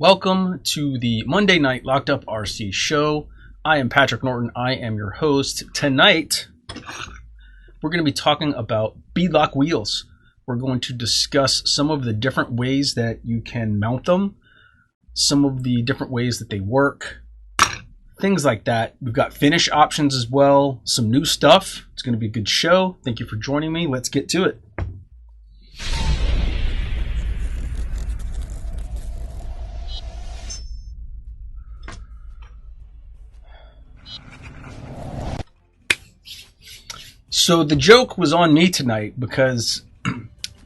Welcome to the Monday Night Locked Up RC show. I am Patrick Norton. I am your host. Tonight, we're going to be talking about beadlock wheels. We're going to discuss some of the different ways that you can mount them, some of the different ways that they work, things like that. We've got finish options as well, some new stuff. It's going to be a good show. Thank you for joining me. Let's get to it. So the joke was on me tonight because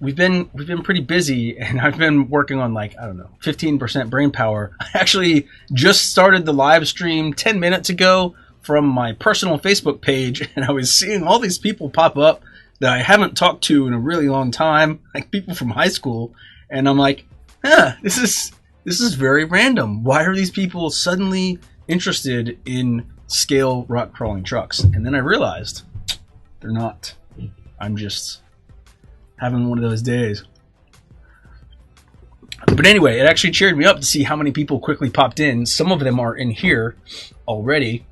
we've been pretty busy, and I've been working on 15% brain power. I actually just started the live stream 10 minutes ago from my personal Facebook page, and I was seeing all these people pop up that I haven't talked to in a really long time, like people from high school, and I'm like, this is very random. Why are these people suddenly interested in scale rock crawling trucks? And then I realized they're not. I'm just having one of those days. But anyway, it actually cheered me up to see how many people quickly popped in. Some of them are in here already.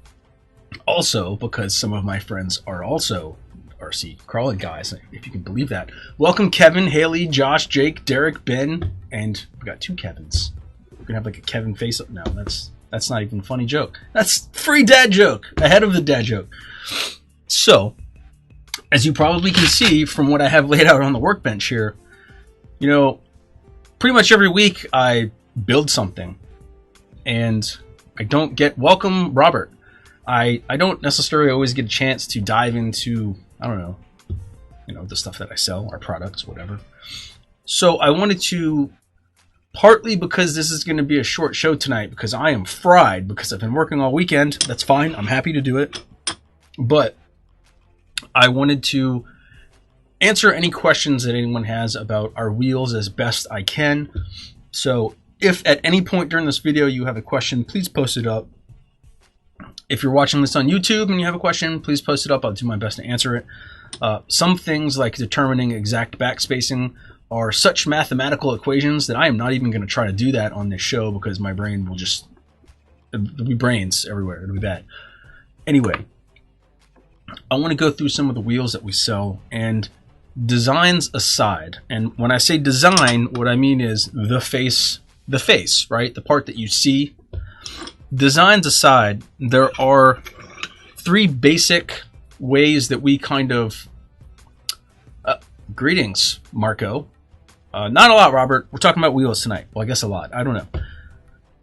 Also, because some of my friends are also RC crawling guys, if you can believe that. Welcome Kevin, Haley, Josh, Jake, Derek, Ben, and we got two Kevins. We're gonna have like a Kevin face up now. That's not even a funny joke. That's free dad joke, ahead of the dad joke. So, as you probably can see from what I have laid out on the workbench here, pretty much every week I build something, and I don't get welcome Robert. I don't necessarily always get a chance to dive into, the stuff that I sell, our products, whatever. So I wanted to, partly because this is going to be a short show tonight, because I am fried because I've been working all weekend. That's fine. I'm happy to do it. But I wanted to answer any questions that anyone has about our wheels as best I can. So if at any point during this video you have a question, please post it up. If you're watching this on YouTube and you have a question, please post it up. I'll do my best to answer it. Some things like determining exact backspacing are such mathematical equations that I am not even going to try to do that on this show, because my brain will just, there'll be brains everywhere. It'll be bad. Anyway, I want to go through some of the wheels that we sell, and designs aside. And when I say design, what I mean is the face, right? The part that you see. Designs aside, there are three basic ways that we kind of... greetings, Marco. Not a lot, Robert. We're talking about wheels tonight. Well, I guess a lot. I don't know.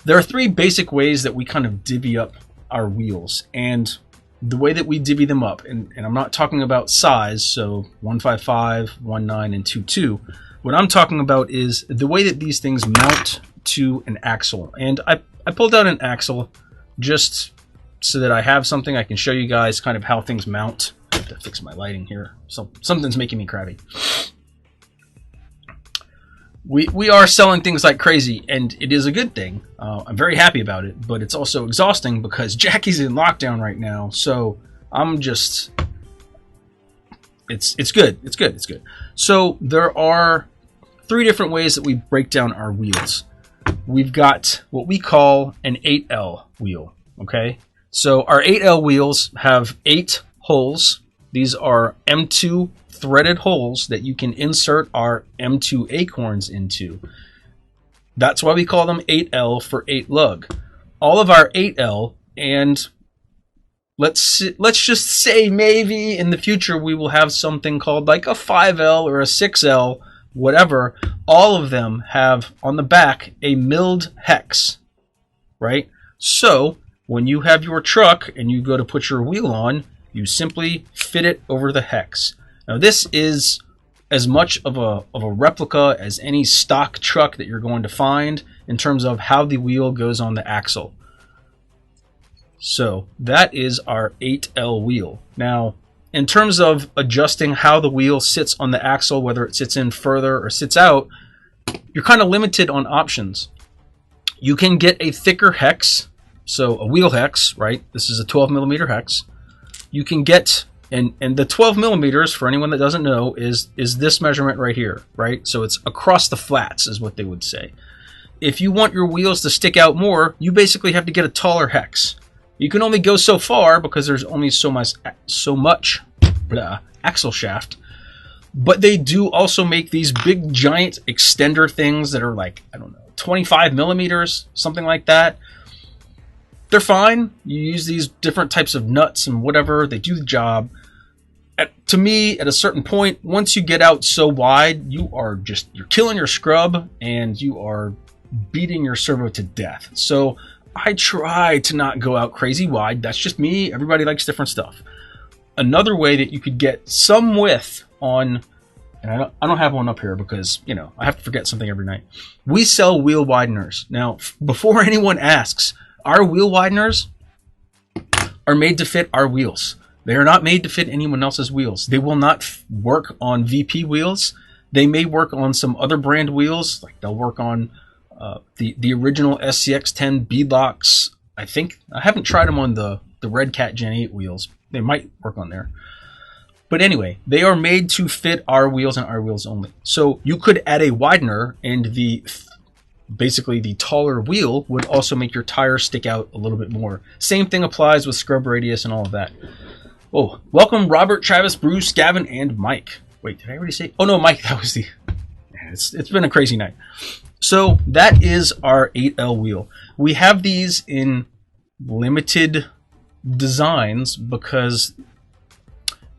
There are three basic ways that we kind of divvy up our wheels, and the way that we divvy them up, and I'm not talking about size, so 155, 19, and 22. What I'm talking about is the way that these things mount to an axle. And I pulled out an axle just so that I have something I can show you guys kind of how things mount. I have to fix my lighting here. So something's making me crabby. We are selling things like crazy, and it is a good thing. I'm very happy about it, but it's also exhausting because Jackie's in lockdown right now. So I'm just, it's good. It's good. So there are three different ways that we break down our wheels. We've got what we call an 8L wheel. Okay. So our 8L wheels have 8 holes. These are M2 threaded holes that you can insert our M2 acorns into. That's why we call them 8L for 8 lug. All of our 8L, and let's just say maybe in the future we will have something called like a 5L or a 6L, whatever. All of them have on the back a milled hex, right? So when you have your truck and you go to put your wheel on, you simply fit it over the hex. Now this is as much of a replica as any stock truck that you're going to find in terms of how the wheel goes on the axle. So that is our 8L wheel. Now, in terms of adjusting how the wheel sits on the axle, whether it sits in further or sits out, you're kind of limited on options. You can get a thicker hex, so a wheel hex, right? This is a 12 millimeter hex. You can get, and the 12 millimeters, for anyone that doesn't know, is this measurement right here, right? So it's across the flats is what they would say. if you want your wheels to stick out more, you basically have to get a taller hex. You can only go so far because there's only so much axle shaft. But they do also make these big giant extender things that are like, I don't know, 25 millimeters, something like that. They're fine. You use these different types of nuts and whatever, they do the job. To me, at a certain point, once you get out so wide, you're killing your scrub and you are beating your servo to death. So I try to not go out crazy wide. That's just me. Everybody likes different stuff. Another way that you could get some width on, and I don't have one up here because, you know, I have to forget something every night. We sell wheel wideners. Now, before anyone asks, our wheel wideners are made to fit our wheels. They are not made to fit anyone else's wheels. They will not work on VP wheels. They may work on some other brand wheels, like they'll work on the original SCX10 beadlocks. I haven't tried them on the Red Cat Gen 8 wheels. They might work on there. But anyway, they are made to fit our wheels and our wheels only. So you could add a widener, and basically the taller wheel would also make your tire stick out a little bit more. Same thing applies with scrub radius and all of that. Oh, welcome Robert, Travis, Bruce, Gavin, and Mike. Wait, did I already say? Oh no, Mike, that was the... It's been a crazy night. So that is our 8L wheel. We have these in limited designs because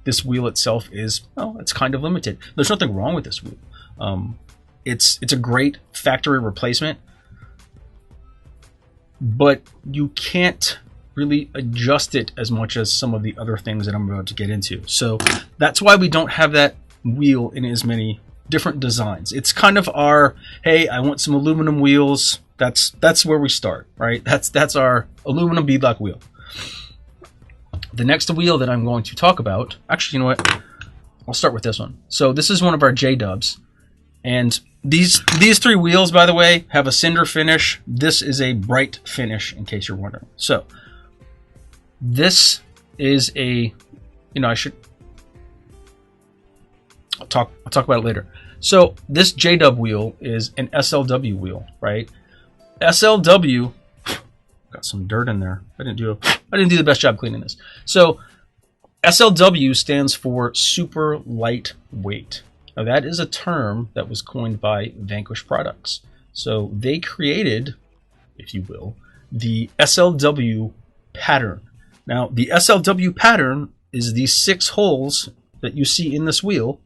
this wheel itself is, well, it's kind of limited. There's nothing wrong with this wheel. It's a great factory replacement, but you can't really adjust it as much as some of the other things that I'm about to get into. So that's why we don't have that wheel in as many different designs. It's kind of our, hey, I want some aluminum wheels. That's where we start, right? That's our aluminum beadlock wheel. The next wheel that I'm going to talk about, actually, you know what? I'll start with this one. So this is one of our J-dubs. And these three wheels, by the way, have a cinder finish. This is a bright finish, in case you're wondering. So this is a, you know, I'll talk about it later. So this J-dub wheel is an SLW wheel, right? SLW, got some dirt in there. I didn't do the best job cleaning this. So SLW stands for super lightweight. Now that is a term that was coined by Vanquish Products. So they created, if you will, the SLW pattern. Now the SLW pattern is these 6 holes that you see in this wheel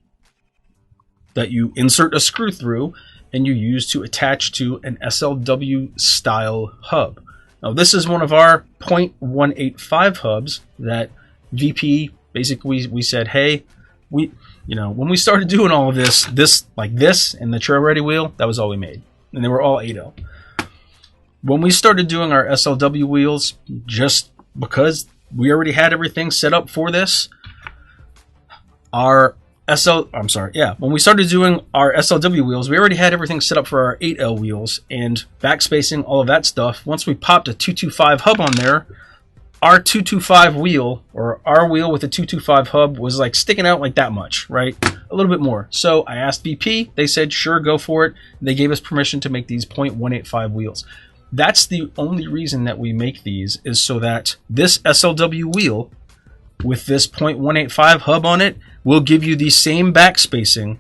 that you insert a screw through and you use to attach to an SLW style hub. Now this is one of our 0.185 hubs that VP, basically we said, hey, when we started doing all of this and the trail ready wheel, that was all we made. And they were all 8L. When we started doing our SLW wheels, just because we already had everything set up for this, when we started doing our SLW wheels, we already had everything set up for our 8L wheels and backspacing, all of that stuff. Once we popped a 225 hub on there, our 225 wheel, or our wheel with a 225 hub, was like sticking out like that much, right? A little bit more. So I asked VP, they said, sure, go for it. They gave us permission to make these 0.185 wheels. That's the only reason that we make these, is so that this SLW wheel with this 0.185 hub on it will give you the same back spacing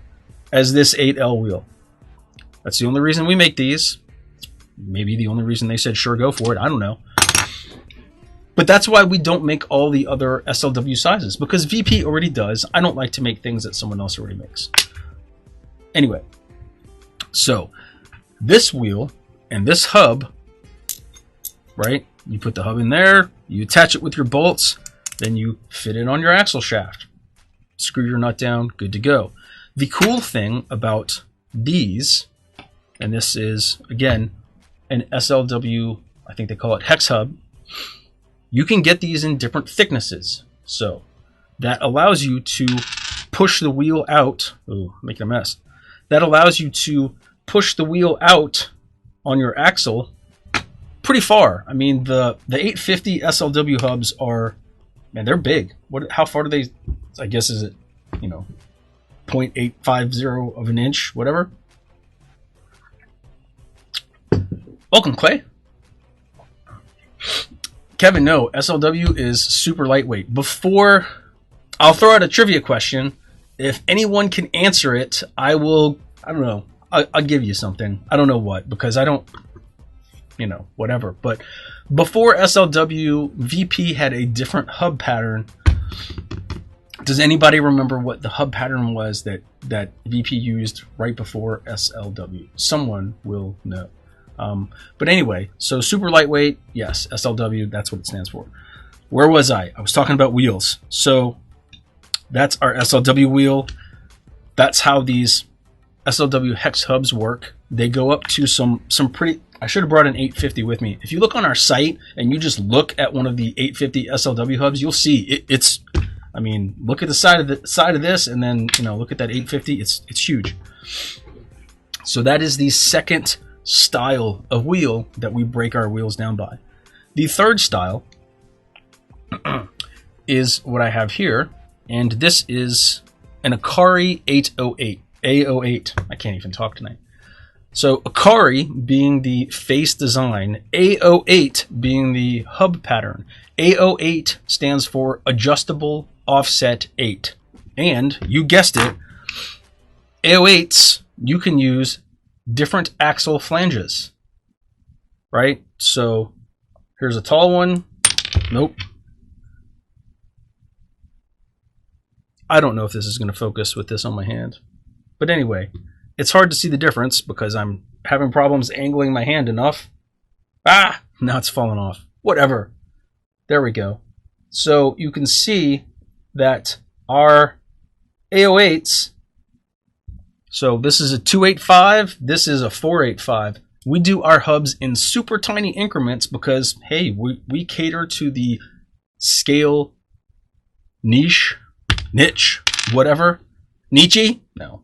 as this 8L wheel. That's the only reason we make these. Maybe the only reason they said, sure, go for it. I don't know. But that's why we don't make all the other SLW sizes, because VP already does. I don't like to make things that someone else already makes. Anyway, so this wheel and this hub, right? You put the hub in there, you attach it with your bolts, then you fit it on your axle shaft. Screw your nut down, good to go. The cool thing about these, and this is, again, an SLW, I think they call it hex hub, you can get these in different thicknesses. So that allows you to push the wheel out. Oh, making a mess. That allows you to push the wheel out on your axle pretty far. I mean, the 850 SLW hubs are, man, they're big. How far do they, I guess, is it, 0.850 of an inch, whatever? Welcome, Clay. Kevin, no, SLW is super lightweight. Before, I'll throw out a trivia question. If anyone can answer it, I will, I don't know, I'll give you something. I don't know what, because I don't, you know, whatever. But before SLW, VP had a different hub pattern. Does anybody remember what the hub pattern was that VP used right before SLW? Someone will know. But anyway, so super lightweight, yes, SLW, that's what it stands for. Where was I? I was talking about wheels. So that's our SLW wheel. That's how these SLW hex hubs work. They go up to some pretty, I should have brought an 850 with me. If you look on our site and you just look at one of the 850 SLW hubs, you'll see it's, I mean, look at the side of this, and then, you know, look at that 850. It's huge. So that is the second style of wheel that we break our wheels down by. The third style is what I have here, and this is an Akari 808. A08. I can't even talk tonight. So Akari being the face design, A08 being the hub pattern. A08 stands for Adjustable Offset 8. And you guessed it, A08s, you can use different axle flanges, right? So here's a tall one. Nope. I don't know if this is going to focus with this on my hand. But anyway, it's hard to see the difference because I'm having problems angling my hand enough. Ah, now it's falling off. Whatever. There we go. So you can see that our A08s, so this is a 285, this is a 485. We do our hubs in super tiny increments because, hey, we cater to the scale niche, whatever. Nietzsche? No.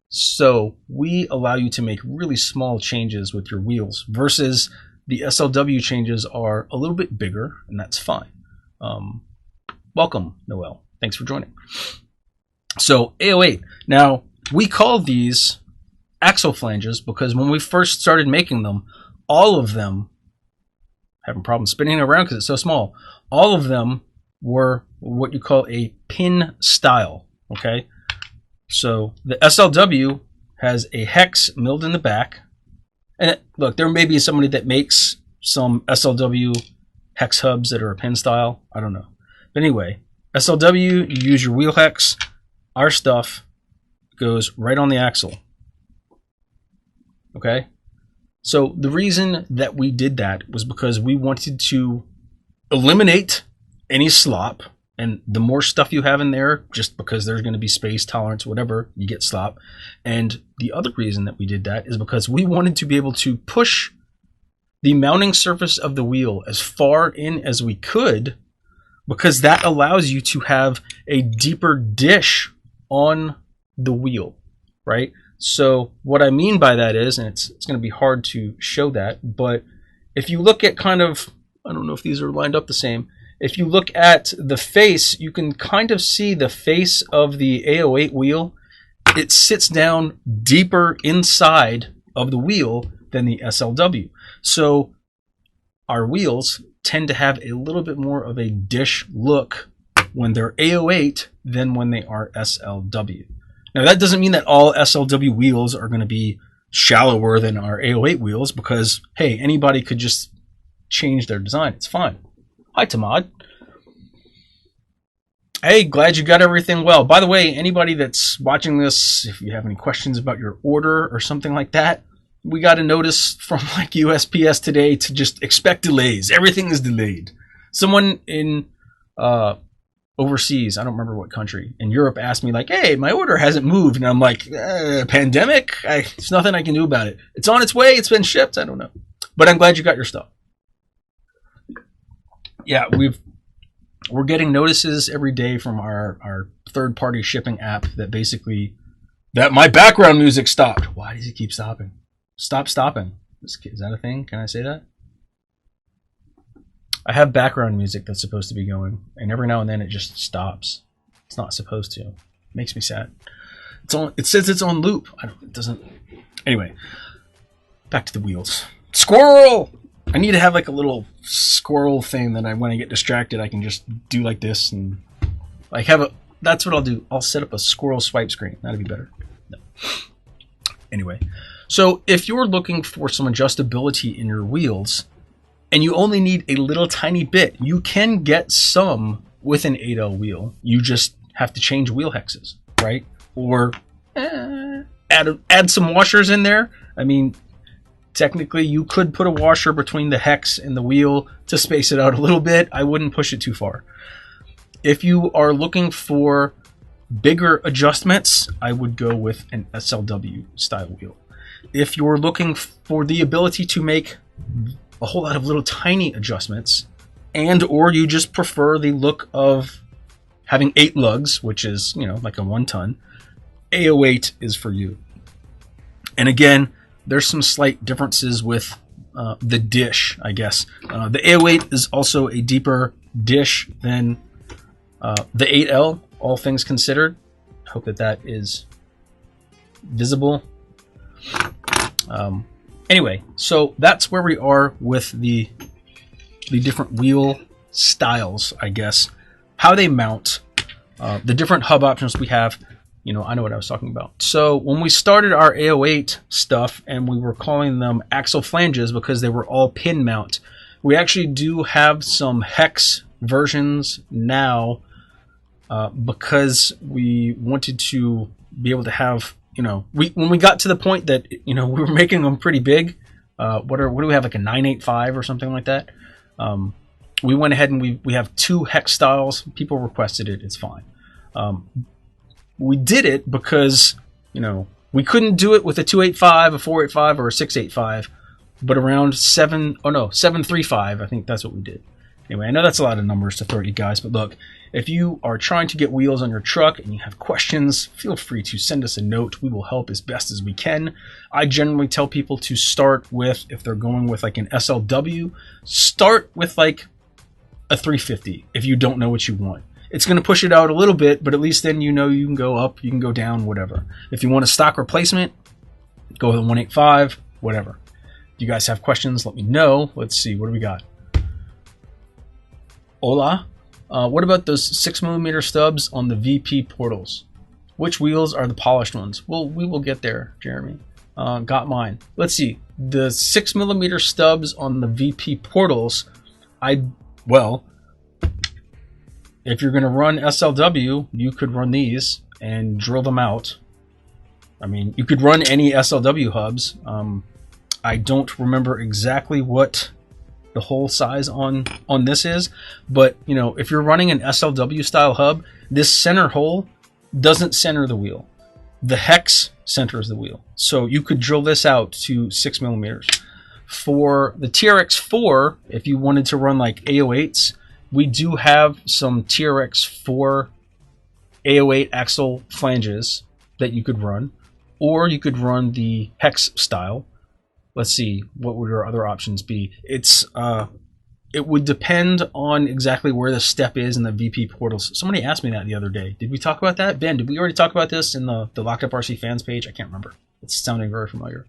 So we allow you to make really small changes with your wheels versus the SLW changes are a little bit bigger, and that's fine. Welcome, Noel. Thanks for joining. So A08. Now, we call these axle flanges because when we first started making them, all of them, having problems spinning around because it's so small, all of them were what you call a pin style. Okay, so the SLW has a hex milled in the back. And look, there may be somebody that makes some SLW hex hubs that are a pin style. I don't know. But anyway, SLW, you use your wheel hex. Our stuff goes right on the axle. Okay? So the reason that we did that was because we wanted to eliminate any slop. And the more stuff you have in there, just because there's going to be space, tolerance, whatever, you get slop. And the other reason that we did that is because we wanted to be able to push the mounting surface of the wheel as far in as we could, because that allows you to have a deeper dish on the wheel, right? So what I mean by that is, and it's going to be hard to show that, but if you look at kind of, I don't know if these are lined up the same. If you look at the face, you can kind of see the face of the A08 wheel. It sits down deeper inside of the wheel than the SLW. So our wheels tend to have a little bit more of a dish look when they're A08 than when they are SLW. Now that doesn't mean that all SLW wheels are going to be shallower than our A08 wheels because, hey, anybody could just change their design. It's fine. Hi, Tamad. Hey, glad you got everything well. By the way, anybody that's watching this, if you have any questions about your order or something like that, we got a notice from like USPS today to just expect delays. Everything is delayed. Someone in overseas, I don't remember what country, in Europe asked me like, hey, my order hasn't moved. And I'm like, pandemic? There's nothing I can do about it. It's on its way. It's been shipped. I don't know. But I'm glad you got your stuff. Yeah, we're getting notices every day from our third-party shipping app that basically that my background music stopped. Why does it keep stopping? Stop stopping. Is that a thing? Can I say that? I have background music that's supposed to be going, and every now and then it just stops. It's not supposed to. It makes me sad. It says it's on loop. It doesn't. Anyway, back to the wheels. Squirrel! I need to have like a little squirrel thing that when I get distracted, I can just do like this and like that's what I'll do. I'll set up a squirrel swipe screen. That'd be better. No. Anyway, so if you're looking for some adjustability in your wheels and you only need a little tiny bit, you can get some with an 8L wheel. You just have to change wheel hexes, right? Or add some washers in there. I mean, technically, you could put a washer between the hex and the wheel to space it out a little bit. I wouldn't push it too far. If you are looking for bigger adjustments, I would go with an SLW style wheel. If you're looking for the ability to make a whole lot of little tiny adjustments, and or you just prefer the look of having 8 lugs, which is, you know, like a 1 ton, A08 is for you. And again, there's some slight differences with the dish, I guess. The A08 is also a deeper dish than the 8L, all things considered. I hope that is visible. Anyway, so that's where we are with the different wheel styles, I guess. How they mount, the different hub options we have. You know, I know what I was talking about. So when we started our A08 stuff and we were calling them axle flanges because they were all pin mount, we actually do have some hex versions now because we wanted to be able to have, you know, when we got to the point that, you know, we were making them pretty big. What do we have, like a 985 or something like that? We went ahead and we have 2 hex styles. People requested it. It's fine. We did it because, you know, we couldn't do it with a 285, a 485, or a 685, but around 735, I think that's what we did. Anyway, I know that's a lot of numbers to throw at you guys, but look, if you are trying to get wheels on your truck and you have questions, feel free to send us a note. We will help as best as we can. I generally tell people to start with, if they're going with like an SLW, start with like a 350 if you don't know what you want. It's going to push it out a little bit, but at least then you know you can go up, you can go down, whatever. If you want a stock replacement, go with a 185, whatever. If you guys have questions, let me know. Let's see, what do we got? Hola. What about those 6mm stubs on the VP portals? Which wheels are the polished ones? Well, we will get there, Jeremy. Got mine. Let's see. The 6mm stubs on the VP portals, if you're going to run SLW, you could run these and drill them out. I mean, you could run any SLW hubs. I don't remember exactly what the hole size on this is, but you know, if you're running an SLW style hub, this center hole doesn't center the wheel. The hex centers the wheel. So you could drill this out to 6mm. For the TRX4, if you wanted to run like A08s, we do have some TRX4 A08 axle flanges that you could run, or you could run the hex style. Let's see, what would your other options be? It would depend on exactly where the step is in the VP portals. Somebody asked me that the other day. Did we talk about that? Ben, did we already talk about this in the Locked Up RC fans page? I can't remember. It's sounding very familiar.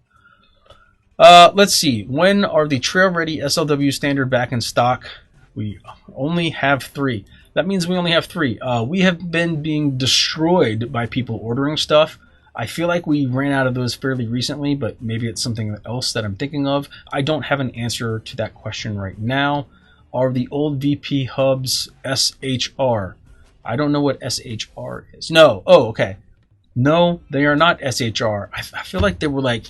Let's see. When are the Trail Ready SLW standard back in stock? We only have 3. That means we only have 3. We have been being destroyed by people ordering stuff. I feel like we ran out of those fairly recently, but maybe it's something else that I'm thinking of. I don't have an answer to that question right now. Are the old VP hubs SHR? I don't know what SHR is. No. Oh, okay. No, they are not SHR. I feel like they were like...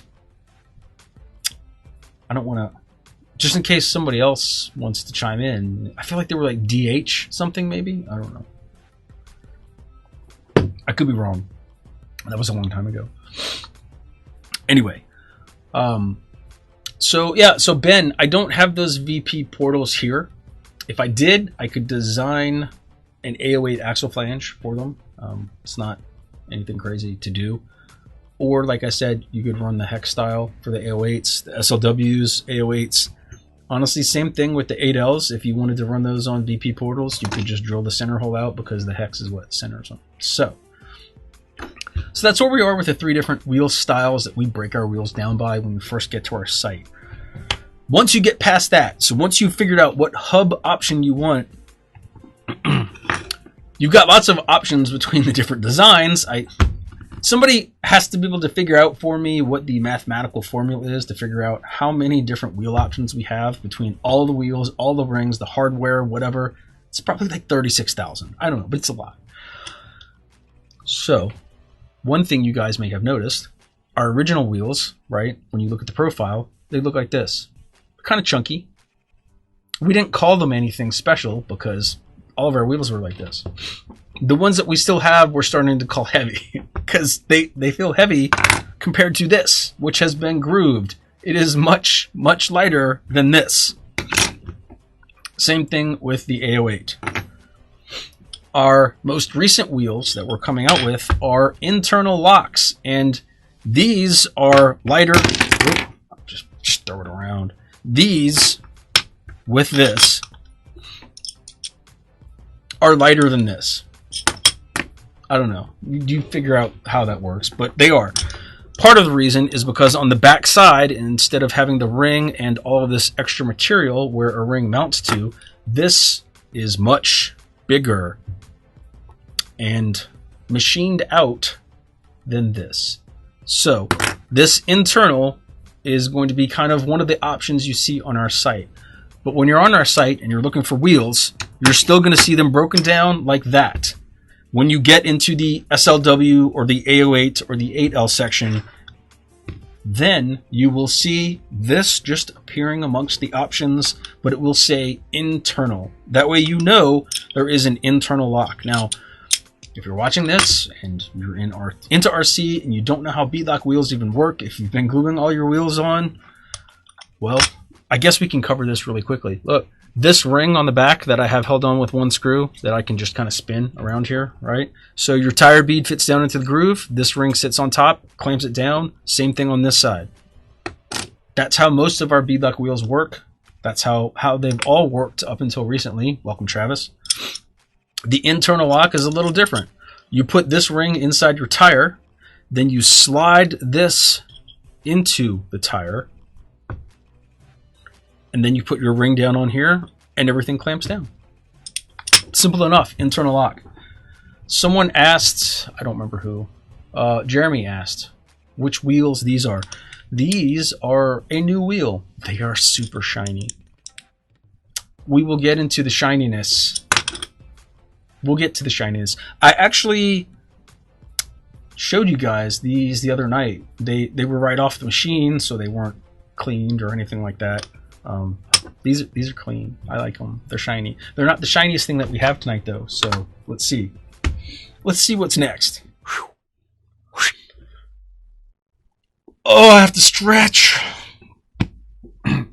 I don't want to... Just in case somebody else wants to chime in, I feel like they were like DH something, maybe? I don't know. I could be wrong. That was a long time ago. Anyway. So Ben, I don't have those VP portals here. If I did, I could design an A08 axle flange for them. It's not anything crazy to do. Or, like I said, you could run the hex style for the A08s, the SLWs, A08s. Honestly, same thing with the 8Ls. If you wanted to run those on VP portals, you could just drill the center hole out because the hex is what centers them. So, So that's where we are with the 3 different wheel styles that we break our wheels down by when we first get to our site. Once you get past that, so once you've figured out what hub option you want, you've got lots of options between the different designs. Somebody has to be able to figure out for me what the mathematical formula is to figure out how many different wheel options we have between all the wheels, all the rings, the hardware, whatever. It's probably like 36,000. I don't know, but it's a lot. So, one thing you guys may have noticed, our original wheels, right, when you look at the profile, they look like this. Kind of chunky. We didn't call them anything special because all of our wheels were like this. The ones that we still have, we're starting to call heavy because they feel heavy compared to this, which has been grooved. It is much, much lighter than this. Same thing with the A08. Our most recent wheels that we're coming out with are internal locks, and these are lighter. Just throw it around. These, with this, are lighter than this. I don't know. You figure out how that works, but they are. Part of the reason is because on the back side, instead of having the ring and all of this extra material where a ring mounts to, this is much bigger and machined out than this. So this internal is going to be kind of one of the options you see on our site. But when you're on our site and you're looking for wheels, you're still going to see them broken down like that. When you get into the SLW or the A08 or the 8L section, then you will see this just appearing amongst the options, but it will say internal. That way you know there is an internal lock. Now, if you're watching this and you're into RC and you don't know how bead lock wheels even work, if you've been gluing all your wheels on, well, I guess we can cover this really quickly. Look, this ring on the back that I have held on with one screw that I can just kind of spin around here, right? So your tire bead fits down into the groove. This ring sits on top, clamps it down. Same thing on this side. That's how most of our bead lock wheels work. That's how they've all worked up until recently. Welcome, Travis. The internal lock is a little different. You put this ring inside your tire, then you slide this into the tire, and then you put your ring down on here, and everything clamps down. Simple enough, internal lock. Someone asked, I don't remember who, Jeremy asked, which wheels these are. These are a new wheel. They are super shiny. We will get into the shininess. We'll get to the shininess. I actually showed you guys these the other night. They were right off the machine, so they weren't cleaned or anything like that. These are clean. I like them. They're shiny. They're not the shiniest thing that we have tonight, though. So let's see. Let's see what's next. Oh, I have to stretch.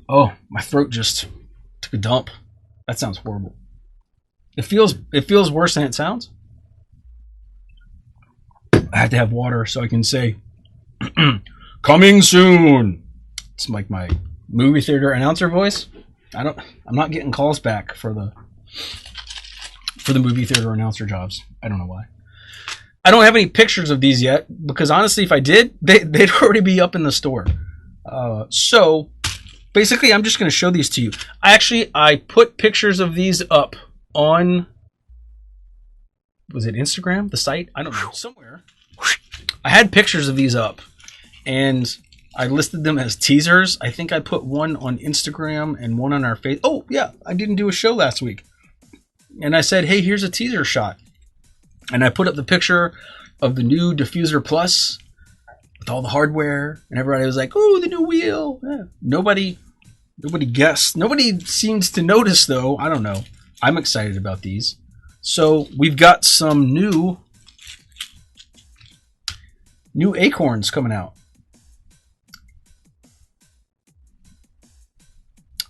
Oh, my throat just took a dump. That sounds horrible. It feels worse than it sounds. I have to have water so I can say, coming soon. It's like my movie theater announcer voice. I'm not getting calls back for the movie theater announcer jobs. I don't know why. I don't have any pictures of these yet because honestly, if I did, they'd already be up in the store. So basically, I'm just going to show these to you. I put pictures of these up on, was it Instagram, the site? I don't know, somewhere. I had pictures of these up and I listed them as teasers. I think I put one on Instagram and one on our face. Oh yeah, I didn't do a show last week. And I said, hey, here's a teaser shot. And I put up the picture of the new Diffuser Plus with all the hardware, and everybody was like, oh, the new wheel. Yeah. Nobody guessed. Nobody seems to notice though. I don't know. I'm excited about these. So we've got some new acorns coming out.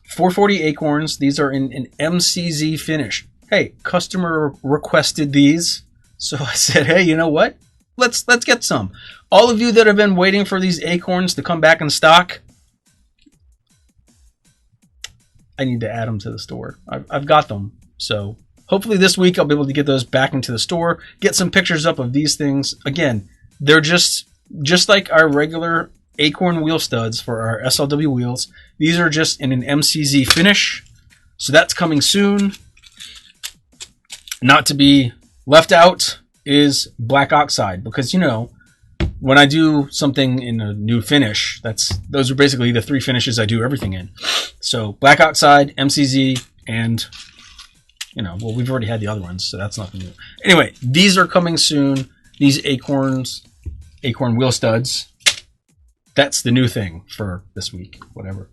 440 acorns. These are in an MCZ finish. Hey, customer requested these. So I said, hey, you know what? Let's get some. All of you that have been waiting for these acorns to come back in stock, I need to add them to the store. I've got them. So hopefully this week I'll be able to get those back into the store, get some pictures up of these things. Again, They're just like our regular acorn wheel studs for our SLW wheels. These are just in an MCZ finish. So that's coming soon. Not to be left out is black oxide, because, you know, when I do something in a new finish, those are basically the 3 finishes I do everything in. So black oxide, MCZ, and, you know, well, we've already had the other ones, so that's nothing new. Anyway, these are coming soon. These acorn wheel studs. That's the new thing for this week, whatever.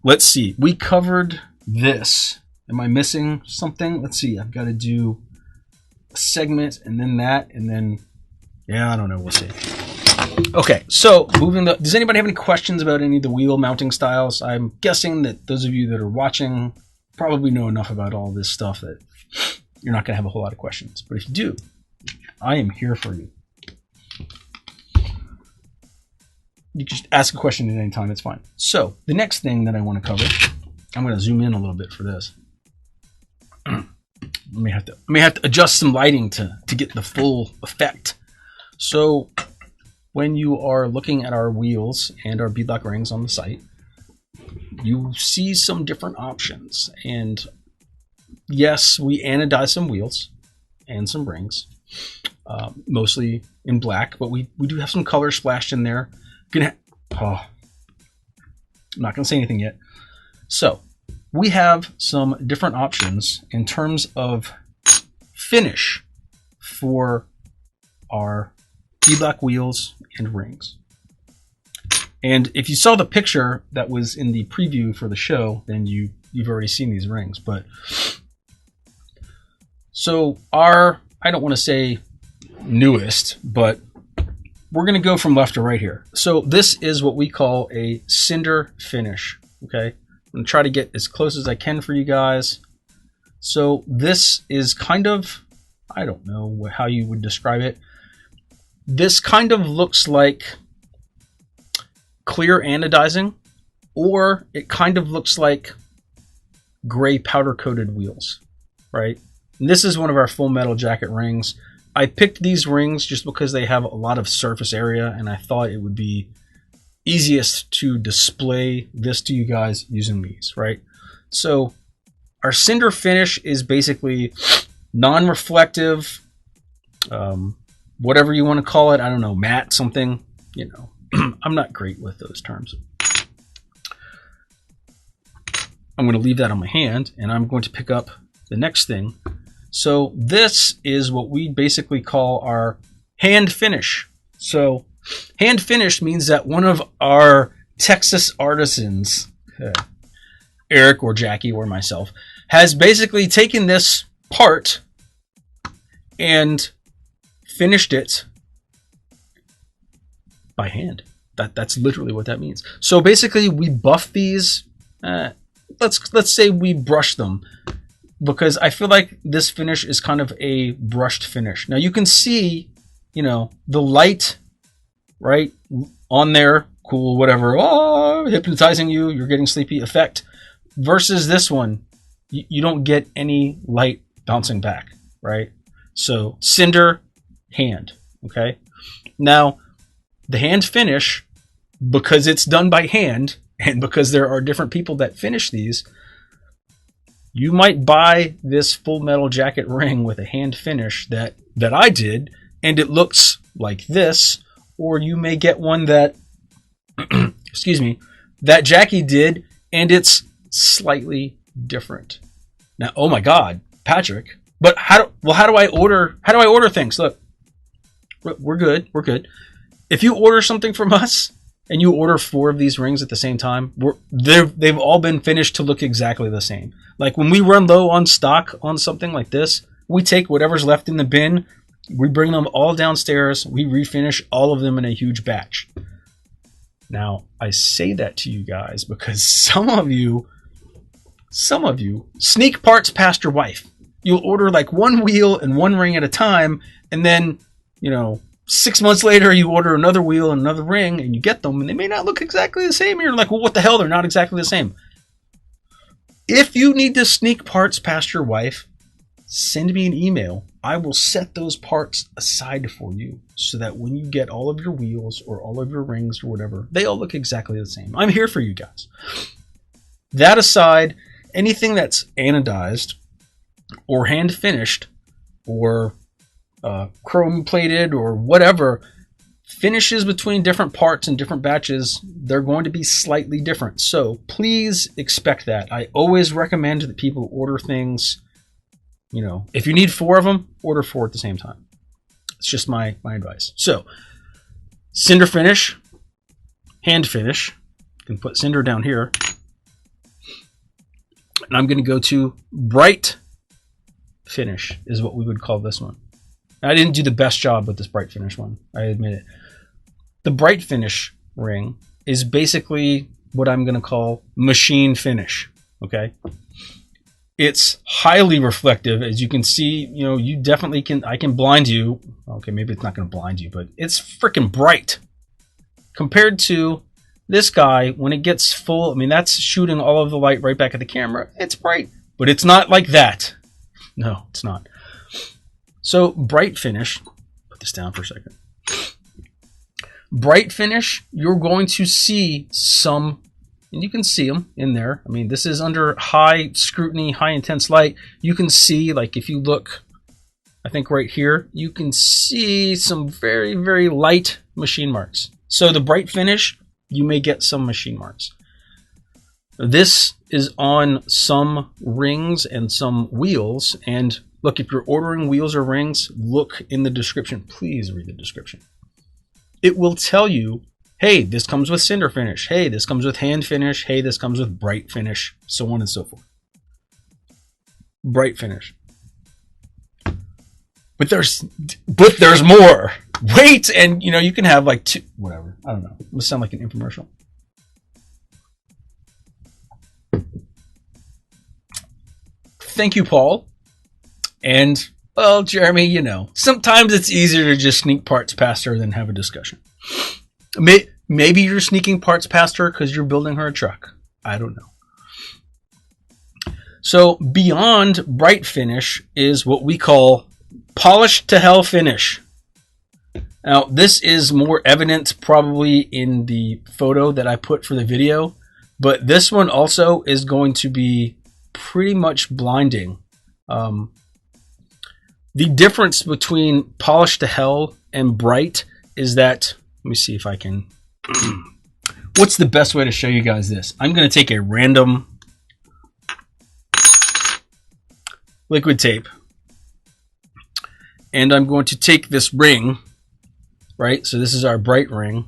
Let's see. We covered this. Am I missing something? Let's see. I've got to do a segment and then that, and then, yeah, I don't know. We'll see. Okay, so does anybody have any questions about any of the wheel mounting styles? I'm guessing that those of you that are watching probably know enough about all this stuff that you're not going to have a whole lot of questions. But if you do, I am here for you. You can just ask a question at any time. It's fine. So the next thing that I want to cover, I'm going to zoom in a little bit for this. I may have to adjust some lighting to get the full effect. So when you are looking at our wheels and our beadlock rings on the site, you see some different options. And yes, we anodize some wheels and some rings, mostly in black, but we do have some color splashed in there. I'm not going to say anything yet. So we have some different options in terms of finish for our beadlock wheels and rings. And if you saw the picture that was in the preview for the show, then you've already seen these rings. But so I don't want to say newest, but we're going to go from left to right here. So this is what we call a cinder finish. Okay, I'm going to try to get as close as I can for you guys. So this is kind of, I don't know how you would describe it. This kind of looks like clear anodizing, or it kind of looks like gray powder coated wheels, right? And this is one of our full metal jacket rings. I picked these rings just because they have a lot of surface area, and I thought it would be easiest to display this to you guys using these, right? So our cinder finish is basically non-reflective, whatever you want to call it. I don't know, matte something, you know. I'm not great with those terms. I'm going to leave that on my hand, and I'm going to pick up the next thing. So this is what we basically call our hand finish. So hand finish means that one of our Texas artisans, Eric or Jackie or myself, has basically taken this part and finished it by hand. That's literally what that means. So basically we buff these, let's say we brush them, because I feel like this finish is kind of a brushed finish. Now you can see, you know, the light right on there, cool, whatever, oh, hypnotizing you, you're getting sleepy effect, versus this one, you don't get any light bouncing back, right? So cinder, hand, okay? Now, the hand finish, because it's done by hand, and because there are different people that finish these, you might buy this full metal jacket ring with a hand finish that I did, and it looks like this, or you may get one that, excuse me, that Jackie did, and it's slightly different. Now, oh my God, Patrick, but how do I order things? Look, we're good. If you order something from us and you order 4 of these rings at the same time, they've all been finished to look exactly the same. Like when we run low on stock on something like this, we take whatever's left in the bin, we bring them all downstairs, we refinish all of them in a huge batch. Now, I say that to you guys because some of you sneak parts past your wife. You'll order like 1 wheel and 1 ring at a time, and then, you know, 6 months later, you order another wheel and another ring, and you get them, and they may not look exactly the same. And you're like, well, what the hell? They're not exactly the same. If you need to sneak parts past your wife, send me an email. I will set those parts aside for you so that when you get all of your wheels or all of your rings or whatever, they all look exactly the same. I'm here for you guys. That aside, anything that's anodized or hand finished or chrome plated or whatever, finishes between different parts and different batches, they're going to be slightly different. So please expect that. I always recommend that people order things, you know, if you need 4 of them, order 4 at the same time. It's just my advice. So cinder finish, hand finish. You can put cinder down here. And I'm going to go to bright finish is what we would call this one. I didn't do the best job with this bright finish one, I admit it. The bright finish ring is basically what I'm going to call machine finish, okay? It's highly reflective, as you can see. You know, you definitely can, I can blind you. Okay, maybe it's not going to blind you, but it's freaking bright. Compared to this guy, when it gets full, I mean, that's shooting all of the light right back at the camera. It's bright, but it's not like that. No, it's not. So bright finish, put this down for a second. Bright finish, you're going to see some, and you can see them in there. I mean, this is under high scrutiny, high intense light. You can see, like if you look, I think right here, you can see some very, very light machine marks. So the bright finish, you may get some machine marks. This is on some rings and some wheels, and look, if you're ordering wheels or rings, look in the description. Please read the description. It will tell you, hey, this comes with cinder finish. Hey, this comes with hand finish. Hey, this comes with bright finish, so on and so forth. Bright finish. But there's more. Wait, and you know, you can have like 2, whatever. I don't know. It must sound like an infomercial. Thank you, Paul. And, well, Jeremy, you know, sometimes it's easier to just sneak parts past her than have a discussion. Maybe you're sneaking parts past her because you're building her a truck. I don't know. So beyond bright finish is what we call polished to hell finish. Now, this is more evident probably in the photo that I put for the video, but this one also is going to be pretty much blinding. The difference between polished to hell and bright is that, let me see if I can, what's the best way to show you guys this? I'm going to take a random liquid tape, and I'm going to take this ring, right? So this is our bright ring,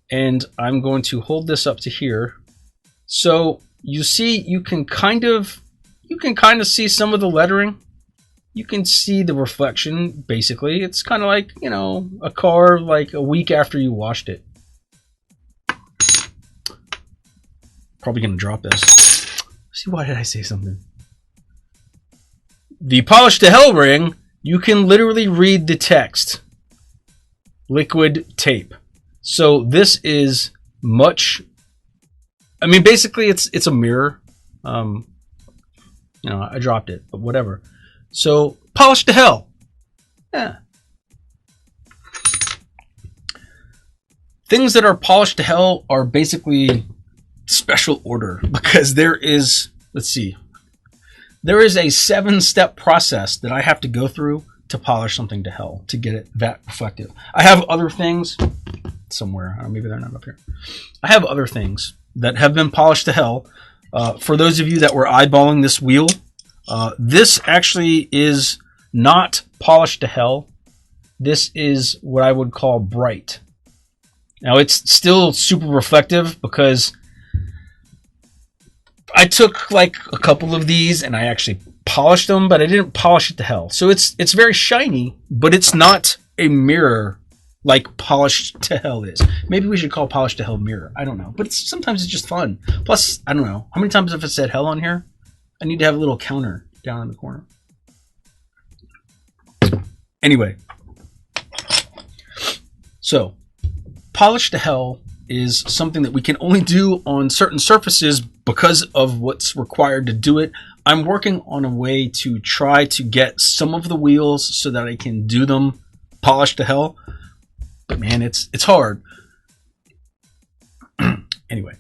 and I'm going to hold this up to here. So you see, you can kind of see some of the lettering. You can see the reflection, basically. It's kind of like, you know, a car like a week after you washed it. Probably going to drop this. See, why did I say something? The polished to hell ring, you can literally read the text. Liquid tape. So this is much, I mean, basically it's a mirror. You know, I dropped it, but whatever. So, polished to hell. Yeah. Things that are polished to hell are basically special order because there is, let's see, there is a 7-step process that I have to go through to polish something to hell to get it that reflective. I have other things somewhere. Maybe they're not up here. I have other things that have been polished to hell. For those of you that were eyeballing this wheel, this actually is not polished to hell. This is what I would call bright. Now, it's still super reflective because I took like a couple of these and I actually polished them, but I didn't polish it to hell. So it's very shiny, but it's not a mirror like polished to hell is. Maybe we should call polished to hell mirror. I don't know. But sometimes it's just fun. Plus, I don't know. How many times have I said hell on here? I need to have a little counter down in the corner. Anyway. So, polished to hell is something that we can only do on certain surfaces because of what's required to do it. I'm working on a way to try to get some of the wheels so that I can do them polished to hell. But man, it's hard. Anyway,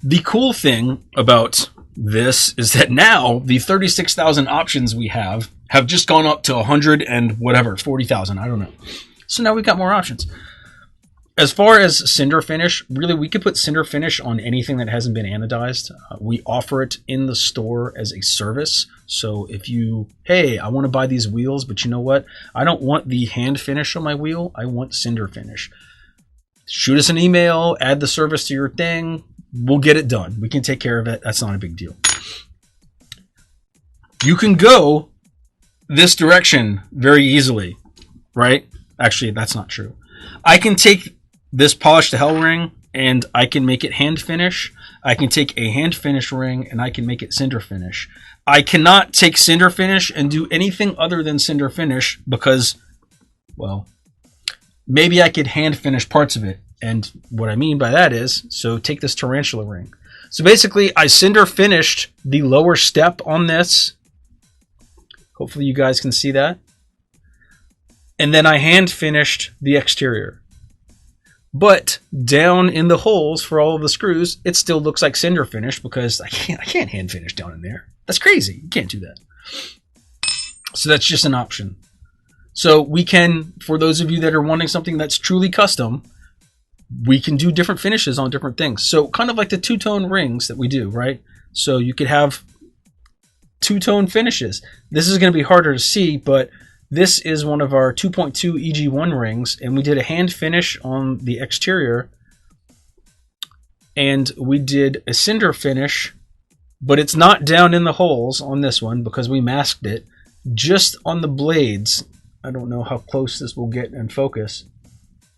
the cool thing about this is that now the 36,000 options we have just gone up to 100 and whatever, 40,000. I don't know. So now we've got more options. As far as cinder finish, really, we could put cinder finish on anything that hasn't been anodized. We offer it in the store as a service. So if you, hey, I want to buy these wheels, but you know what? I don't want the hand finish on my wheel. I want cinder finish. Shoot us an email, add the service to your thing. We'll get it done. We can take care of it. That's not a big deal. You can go this direction very easily, right? Actually, that's not true. I can take this polished to hell ring and I can make it hand finish. I can take a hand finish ring and I can make it cinder finish. I cannot take cinder finish and do anything other than cinder finish because, well, maybe I could hand finish parts of it. And what I mean by that is, so take this tarantula ring. So basically, I cinder finished the lower step on this. Hopefully you guys can see that. And then I hand finished the exterior. But down in the holes for all of the screws, it still looks like cinder finish because I can't hand finish down in there. That's crazy. You can't do that. So that's just an option. So we can, for those of you that are wanting something that's truly custom, we can do different finishes on different things. So kind of like the two-tone rings that we do, right? So you could have two-tone finishes. This is going to be harder to see, but this is one of our 2.2 EG1 rings, and we did a hand finish on the exterior, and we did a cinder finish, but it's not down in the holes on this one because we masked it, just on the blades. I don't know how close this will get in focus.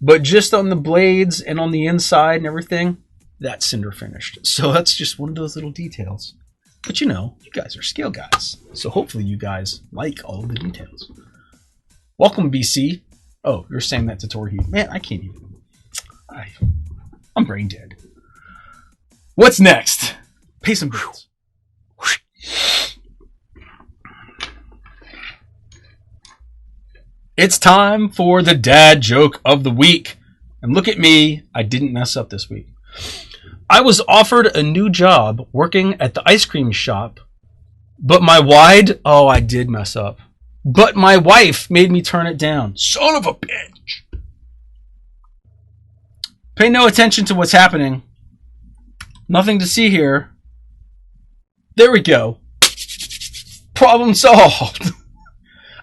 But just on the blades and on the inside and everything, that's cinder finished. So that's just one of those little details. But you know, you guys are scale guys. So hopefully you guys like all of the details. Welcome, BC. Oh, you're saying that to Torheed. Man, I can't even. I'm brain dead. What's next? Pay some bills. It's time for the dad joke of the week. And look at me, I didn't mess up this week. I was offered a new job working at the ice cream shop, but I did mess up. But my wife made me turn it down. Son of a bitch. Pay no attention to what's happening. Nothing to see here. There we go. Problem solved.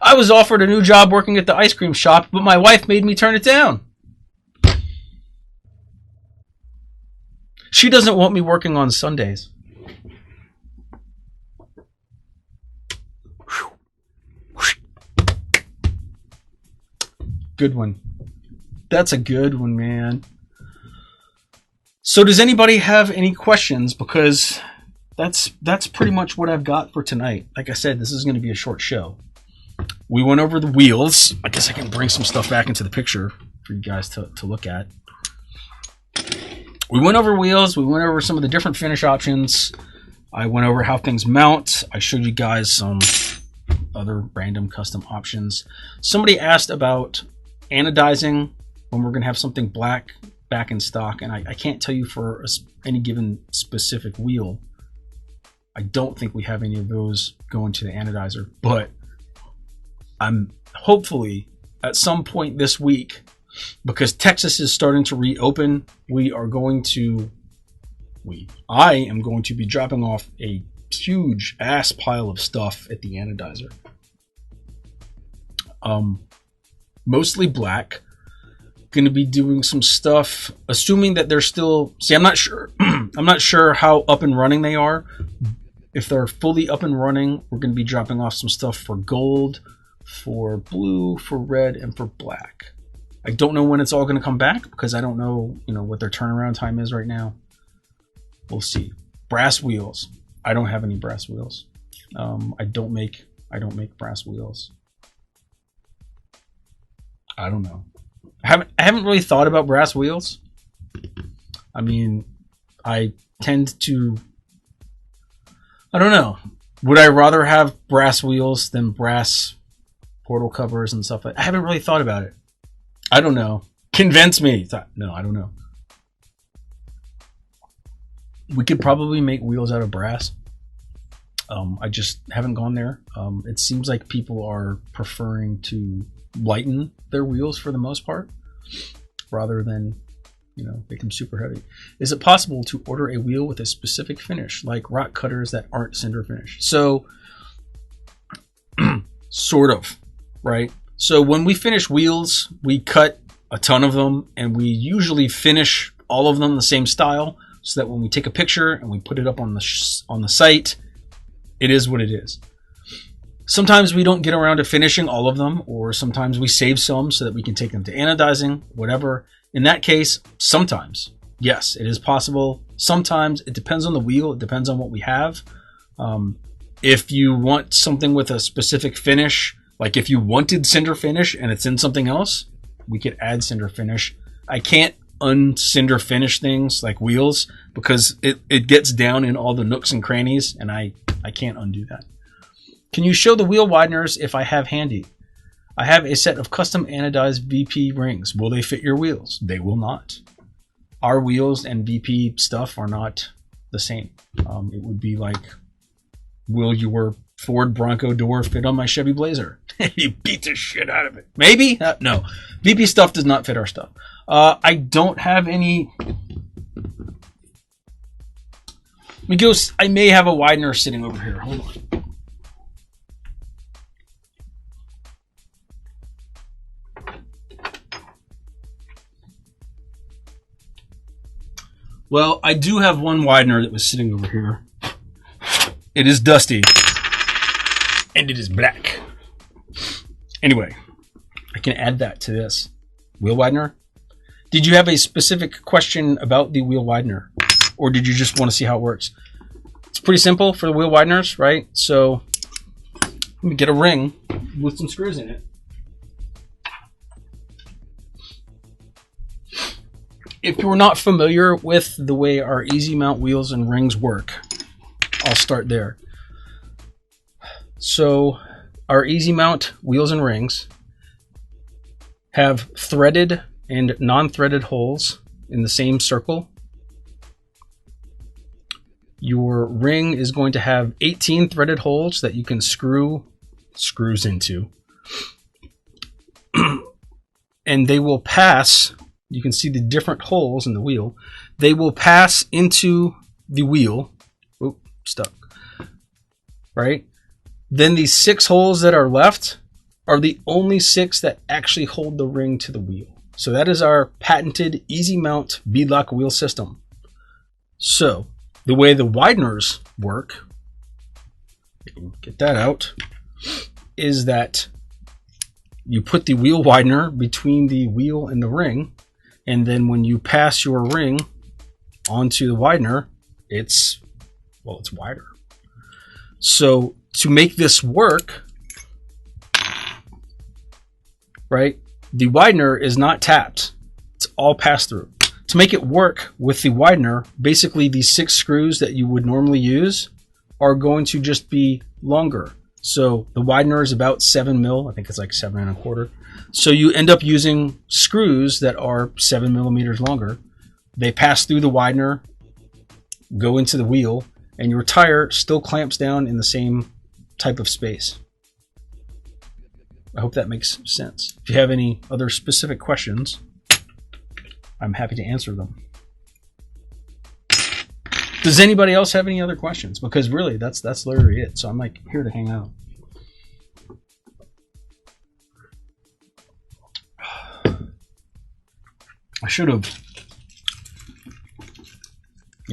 I was offered a new job working at the ice cream shop, but my wife made me turn it down. She doesn't want me working on Sundays. Good one. That's a good one, man. So does anybody have any questions? Because that's pretty much what I've got for tonight. Like I said, this is going to be a short show. We went over the wheels. I guess I can bring some stuff back into the picture for you guys to look at. We went over wheels. We went over some of the different finish options. I went over how things mount. I showed you guys some other random custom options. Somebody asked about anodizing when we're going to have something black back in stock, and I can't tell you for any given specific wheel. I don't think we have any of those going to the anodizer, but I'm hopefully at some point this week, because Texas is starting to reopen, I am going to be dropping off a huge ass pile of stuff at the anodizer. Mostly black. Going to be doing some stuff, assuming that they're still. See, I'm not sure. I'm not sure how up and running they are. If they're fully up and running, we're going to be dropping off some stuff for gold, for blue, for red, and for black. I don't know when it's all going to come back because I don't know, what their turnaround time is right now. We'll see. Brass wheels. I don't have any brass wheels. I don't make brass wheels. I don't know. I haven't really thought about brass wheels. I mean, I tend to. I don't know. Would I rather have brass wheels than brass portal covers and stuff? I haven't really thought about it. I don't know. Convince me. No, I don't know. We could probably make wheels out of brass. I just haven't gone there. It seems like people are preferring to lighten their wheels for the most part, rather than, you know, make them super heavy. Is it possible to order a wheel with a specific finish, like rock cutters that aren't cinder finish? So, sort of, right? So when we finish wheels, we cut a ton of them, and we usually finish all of them the same style, so that when we take a picture and we put it up on the site, it is what it is. Sometimes we don't get around to finishing all of them, or sometimes we save some so that we can take them to anodizing, whatever. In that case, sometimes, yes, it is possible. Sometimes it depends on the wheel. It depends on what we have. If you want something with a specific finish, like if you wanted cinder finish and it's in something else, we could add cinder finish. I can't uncinder finish things like wheels because it gets down in all the nooks and crannies, and I can't undo that. Can you show the wheel wideners if I have handy? I have a set of custom anodized VP rings. Will they fit your wheels? They will not. Our wheels and VP stuff are not the same. It would be like, will your Ford Bronco door fit on my Chevy Blazer? You beat the shit out of it. Maybe? No. VP stuff does not fit our stuff. I don't have any... I may have a widener sitting over here. Hold on. Well, I do have one widener that was sitting over here. It is dusty. And it is black. Anyway, I can add that to this. Wheel widener? Did you have a specific question about the wheel widener? Or did you just want to see how it works? It's pretty simple for the wheel wideners, right? So, let me get a ring with some screws in it. If you're not familiar with the way our easy mount wheels and rings work, I'll start there. So, our easy mount wheels and rings have threaded and non-threaded holes in the same circle. Your ring is going to have 18 threaded holes that you can screw screws into. And they will pass, you can see the different holes in the wheel. They will pass into the wheel. Oop, stuck. Right? Then these 6 holes that are left are the only 6 that actually hold the ring to the wheel. So that is our patented easy mount beadlock wheel system. So the way the wideners work, get that out, is that you put the wheel widener between the wheel and the ring, and then when you pass your ring onto the widener, it's wider. So to make this work, right, the widener is not tapped. It's all passed through. To make it work with the widener, basically these 6 screws that you would normally use are going to just be longer. So the widener is about 7 mil. I think it's like 7 1/4. So you end up using screws that are 7 millimeters longer. They pass through the widener, go into the wheel, and your tire still clamps down in the same type of space. I hope that makes sense. If you have any other specific questions, I'm happy to answer them. Does anybody else have any other questions? Because really, that's literally it. So I'm like here to hang out. I should have,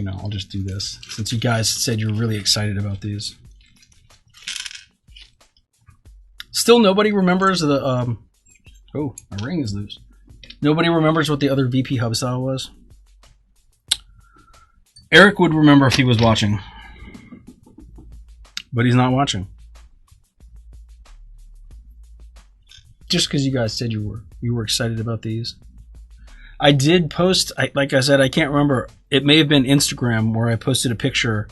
I'll just do this since you guys said you're really excited about these. Still, nobody remembers the oh, my ring is loose. Nobody remembers what the other VP hub style was. Eric would remember if he was watching, but he's not watching. Just because you guys said you were excited about these. I did post, like I said, I can't remember. It may have been Instagram where I posted a picture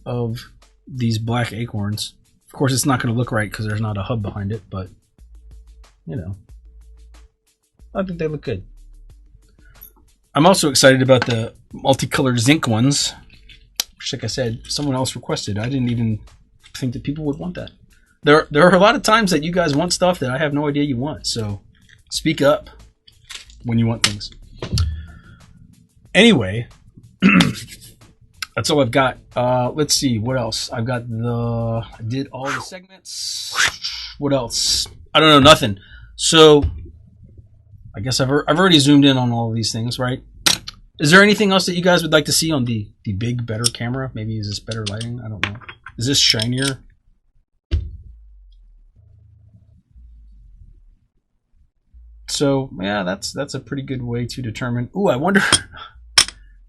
of these black acorns. Of course, it's not going to look right because there's not a hub behind it, but you know, I think they look good. I'm also excited about the multicolored zinc ones, which, like I said, someone else requested. I didn't even think that people would want that. There are a lot of times that you guys want stuff that I have no idea you want, so speak up when you want things. Anyway, that's all I've got. Let's see, what else? I did all the segments. What else? I don't know, nothing. So, I guess I've already zoomed in on all of these things, right? Is there anything else that you guys would like to see on the big, better camera? Maybe is this better lighting? I don't know. Is this shinier? So, yeah, that's a pretty good way to determine. Ooh, I wonder...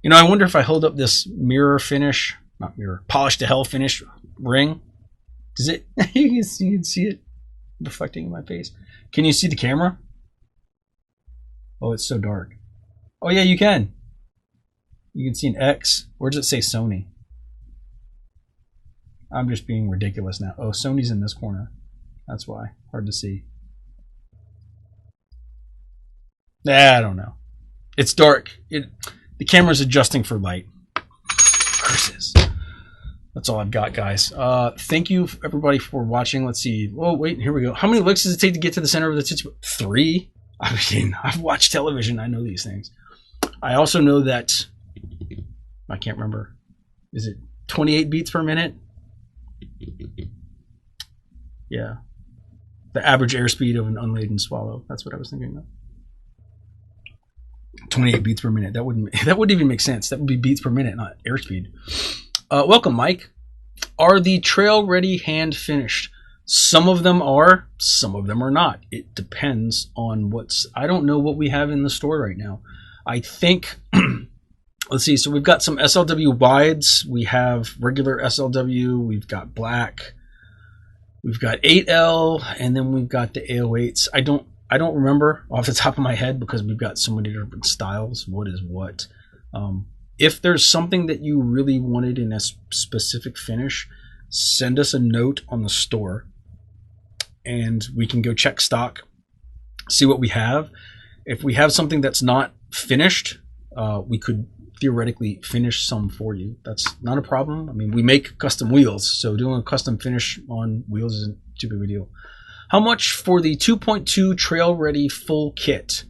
You know, I wonder if I hold up this mirror finish, not mirror, polish to hell finish ring. Does it? You can see it reflecting in my face. Can you see the camera? Oh, it's so dark. Oh yeah, you can. You can see an X. Where does it say Sony? I'm just being ridiculous now. Oh, Sony's in this corner. That's why. Hard to see. I don't know. It's dark. The camera's adjusting for light. Curses. That's all I've got, guys. Thank you, everybody, for watching. Let's see. Oh, wait. Here we go. How many licks does it take to get to the center of the Tootsie? 3? I mean, I've watched television. I know these things. I also know that... I can't remember. Is it 28 beats per minute? Yeah. The average airspeed of an unladen swallow. That's what I was thinking of. 28 beats per minute. That wouldn't even make sense. That would be beats per minute, not airspeed. Welcome, Mike. Are the trail ready hand finished? Some of them are, some of them are not. It depends on I don't know what we have in the store right now. I think, let's see. So we've got some SLW wides. We have regular SLW. We've got black. We've got 8L, and then we've got the AO8s. I don't remember off the top of my head because we've got so many different styles. What is what? If there's something that you really wanted in a specific finish, send us a note on the store and we can go check stock, see what we have. If we have something that's not finished, we could theoretically finish some for you. That's not a problem. I mean, we make custom wheels, so doing a custom finish on wheels isn't too big of a deal. How much for the 2.2 trail ready full kit?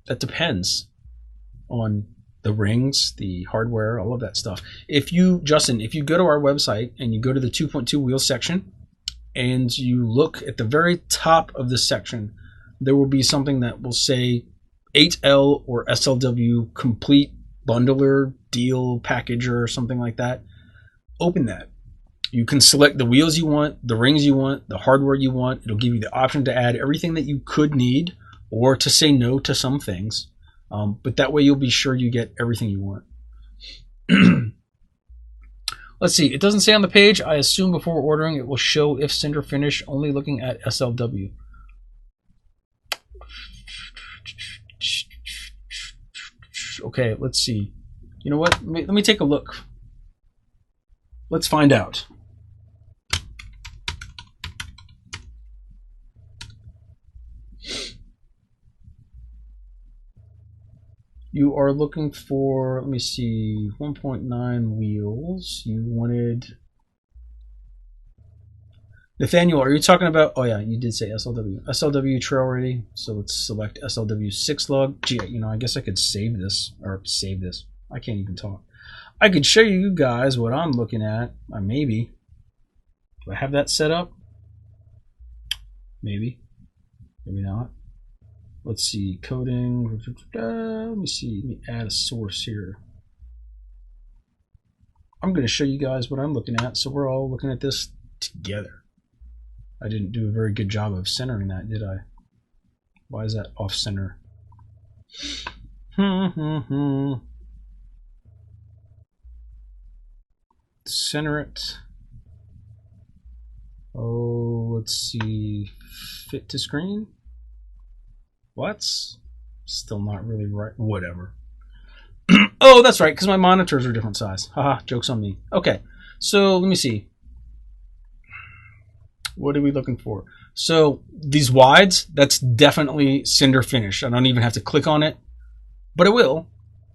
That depends on the rings, the hardware, all of that stuff. Justin, if you go to our website and you go to the 2.2 wheel section and you look at the very top of the section, there will be something that will say 8L or SLW complete bundler deal packager or something like that. Open that. You can select the wheels you want, the rings you want, the hardware you want. It'll give you the option to add everything that you could need or to say no to some things. But that way you'll be sure you get everything you want. Let's see. It doesn't say on the page. I assume before ordering it will show if cinder finish, only looking at SLW. Okay, let's see. You know what? Let me take a look. Let's find out. You are looking for, let me see, 1.9 wheels. You wanted... Nathaniel, are you talking about... Oh yeah, you did say SLW. SLW trail ready. So let's select SLW 6 lug. Gee, you know, I guess I could save this. I can't even talk. I could show you guys what I'm looking at. Maybe. Do I have that set up? Maybe. Maybe not. Let's see. Coding. Let me see. Let me add a source here. I'm going to show you guys what I'm looking at, so we're all looking at this together. I didn't do a very good job of centering that, did I? Why is that off center? Center it. Oh, let's see. Fit to screen. What? Still not really right. Whatever. Oh, that's right, because my monitors are different size. Haha, joke's on me. Okay, so let me see. What are we looking for? So these wides, that's definitely cinder finish. I don't even have to click on it, but it will.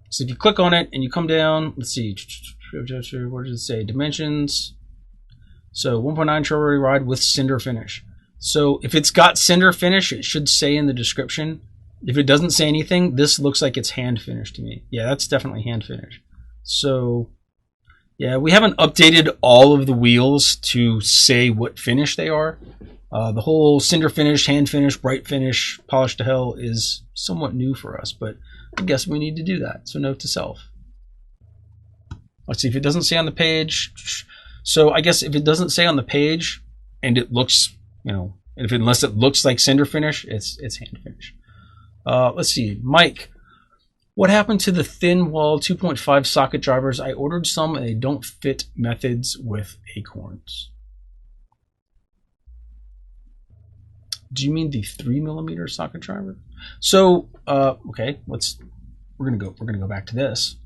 So if you click on it and you come down, let's see, what does it say? Dimensions. So 1.9 strawberry ride with cinder finish. So if it's got cinder finish, it should say in the description. If it doesn't say anything, this looks like it's hand finished to me. Yeah, that's definitely hand finished. So yeah, we haven't updated all of the wheels to say what finish they are. The whole cinder finish, hand finish, bright finish, polish to hell is somewhat new for us, but I guess we need to do that. So note to self. Let's see if it doesn't say on the page. So I guess if it doesn't say on the page and it looks, you know, unless it looks like cinder finish, it's hand finish. Let's see, Mike. What happened to the thin wall 2.5 socket drivers? I ordered some and they don't fit methods with acorns. Do you mean the 3mm socket driver? So okay, we're gonna go back to this.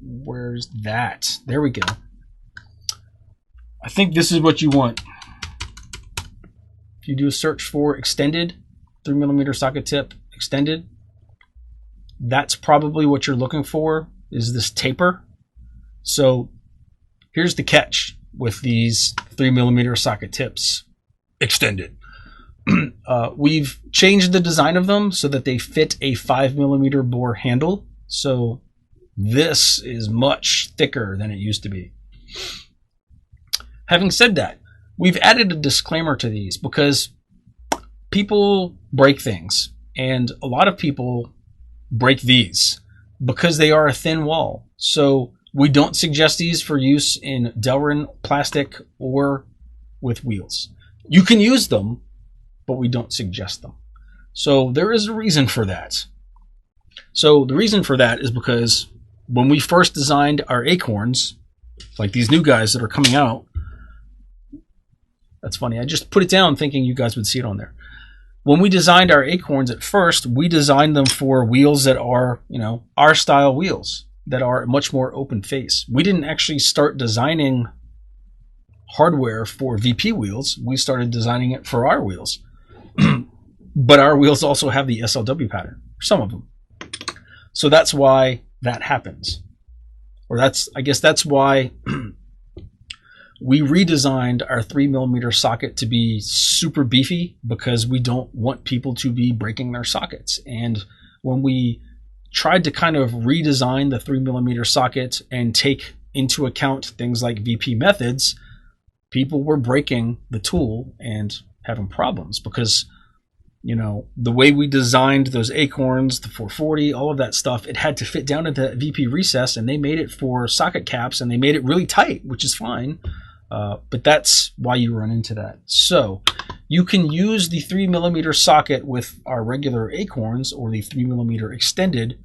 Where's that? There we go. I think this is what you want. If you do a search for extended 3mm socket tip extended, that's probably what you're looking for, is this taper. So here's the catch with these 3mm socket tips extended. We've changed the design of them so that they fit a 5mm bore handle. So this is much thicker than it used to be. Having said that, we've added a disclaimer to these because people break things, and a lot of people break these because they are a thin wall. So we don't suggest these for use in Delrin plastic or with wheels. You can use them, but we don't suggest them. So there is a reason for that. So the reason for that is because when we first designed our acorns, like these new guys that are coming out, that's funny, I just put it down thinking you guys would see it on there. When we designed our acorns at first, we designed them for wheels that are, you know, our style wheels that are much more open face. We didn't actually start designing hardware for VP wheels. We started designing it for our wheels. But our wheels also have the SLW pattern, some of them. So that's why that happens. Or I guess that's why we redesigned our 3mm socket to be super beefy, because we don't want people to be breaking their sockets. And when we tried to kind of redesign the 3mm socket and take into account things like VP methods, people were breaking the tool and having problems because, you know, the way we designed those acorns, the 440, all of that stuff, it had to fit down into that VP recess, and they made it for socket caps, and they made it really tight, which is fine. But that's why you run into that. So you can use the 3mm socket with our regular acorns or the 3mm extended.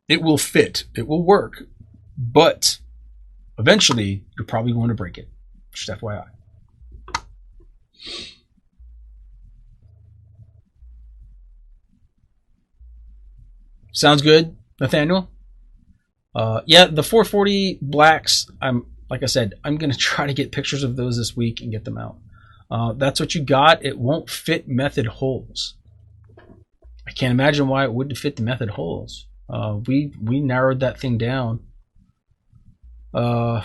It will fit. It will work. But eventually, you're probably going to break it. Just FYI. Sounds good, Nathaniel? Yeah, the 440 blacks, like I said, I'm going to try to get pictures of those this week and get them out. That's what you got. It won't fit method holes. I can't imagine why it wouldn't fit the method holes. We narrowed that thing down. I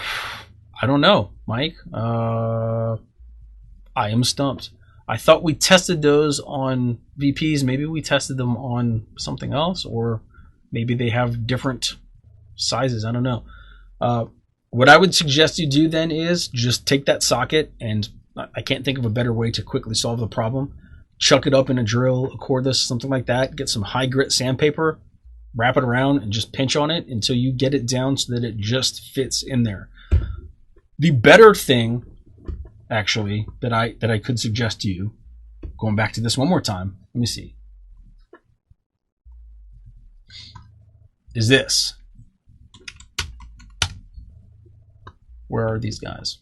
don't know, Mike. I am stumped. I thought we tested those on VPs. Maybe we tested them on something else, or maybe they have different sizes. I don't know. What I would suggest you do then is just take that socket, and I can't think of a better way to quickly solve the problem. Chuck it up in a drill, a cordless, something like that. Get some high grit sandpaper, wrap it around, and just pinch on it until you get it down so that it just fits in there. The better thing, actually, that I could suggest to you, going back to this one more time, let me see, is this. Where are these guys?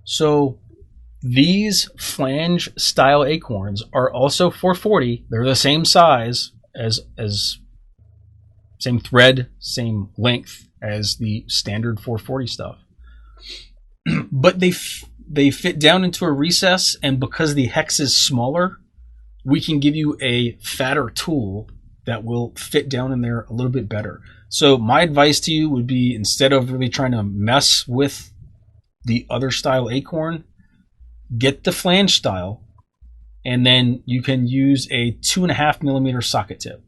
So these flange style acorns are also 440. They're the same size as Same thread, same length as the standard 440 stuff. But they fit down into a recess, and because the hex is smaller, we can give you a fatter tool that will fit down in there a little bit better. So my advice to you would be, instead of really trying to mess with the other style acorn, get the flange style, and then you can use a 2.5 millimeter socket tip.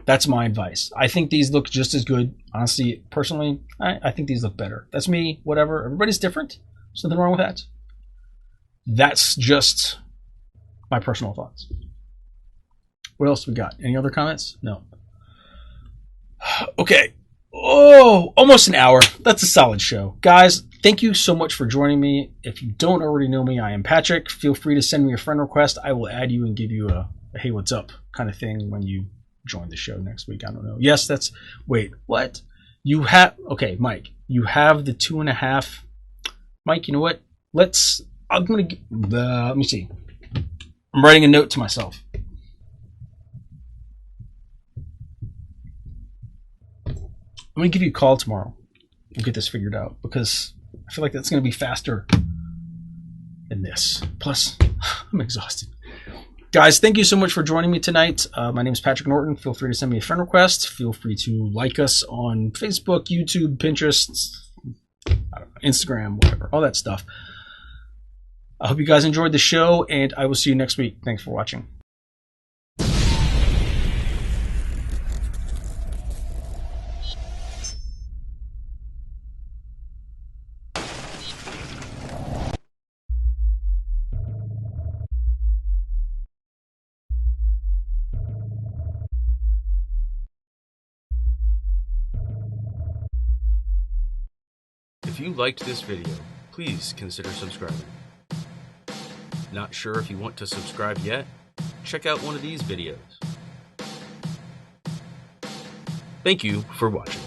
That's my advice. I think these look just as good. Honestly, personally, I think these look better. That's me, whatever. Everybody's different. There's nothing wrong with that. That's just my personal thoughts. What else we got? Any other comments? No. Okay. Oh, almost an hour. That's a solid show. Guys, thank you so much for joining me. If you don't already know me, I am Patrick. Feel free to send me a friend request. I will add you and give you a hey, what's up kind of thing when you join the show next week. I don't know. Yes, that's... Wait, what? You have... Okay, Mike. You have the 2.5... Mike, you know what? I'm going to... let me see. I'm writing a note to myself. I'm going to give you a call tomorrow. We'll get this figured out, because I feel like that's going to be faster than this. Plus, I'm exhausted. Guys, thank you so much for joining me tonight. My name is Patrick Norton. Feel free to send me a friend request. Feel free to like us on Facebook, YouTube, Pinterest, I don't know, Instagram, whatever, all that stuff. I hope you guys enjoyed the show, and I will see you next week. Thanks for watching. If you liked this video, please consider subscribing. Not sure if you want to subscribe yet? Check out one of these videos. Thank you for watching.